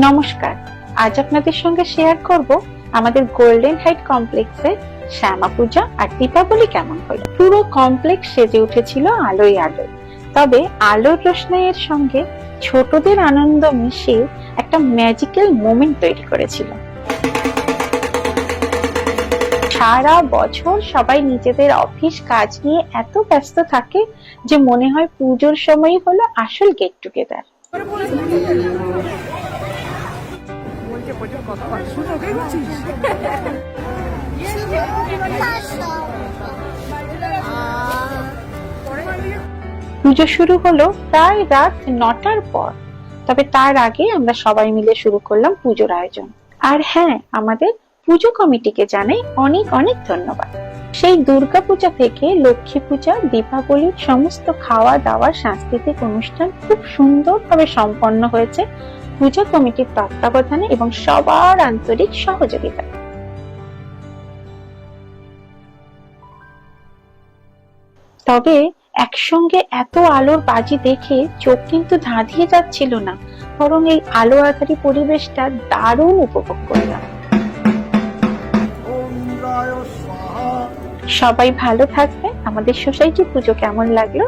নমস্কার, আজ আপনাদের সঙ্গে শেয়ার করব আমাদের গোল্ডেন হাইট কমপ্লেক্সে শ্যামা পূজা আর দীপাবলি কেমন হলো। পুরো কমপ্লেক্স সেজে উঠেছিল আলোয় আলোয়। তবে আলোর রোশনাইয়ের সঙ্গে ছোটদের আনন্দ মিশিয়ে একটা ম্যাজিক্যাল মোমেন্ট তৈরি করেছিল। সারা বছর সবাই নিজেদের অফিস কাজ নিয়ে এত ব্যস্ত থাকে যে মনে হয় পুজোর সময়ই হলো আসল গেট টুগেদার। পুজো শুরু হলো প্রায় রাত 9টার পর। তবে তার আগে আমরা সবাই মিলে শুরু করলাম পুজোর আয়োজন। আর হ্যাঁ, আমাদের পুজো কমিটিকে জানাই অনেক অনেক ধন্যবাদ। সেই দুর্গা পূজা থেকে লক্ষ্মী পূজা, দীপাবলির সমস্ত খাওয়া দাওয়া, সাংস্কৃতিক অনুষ্ঠান খুব সুন্দরভাবে সম্পন্ন হয়েছে পূজা কমিটির তত্ত্বাবধানে এবং সবার আন্তরিক সহযোগিতা। তবে একসঙ্গে এত আলোর বাজি দেখে চোখ কিন্তু ধাঁধিয়ে যাচ্ছিল না, বরং এই আলো আধারী পরিবেশটা দারুণ উপভোগ করলাম। সবাই ভালো থাকবে। আমাদের সোসাইটি পুজো কেমন লাগলো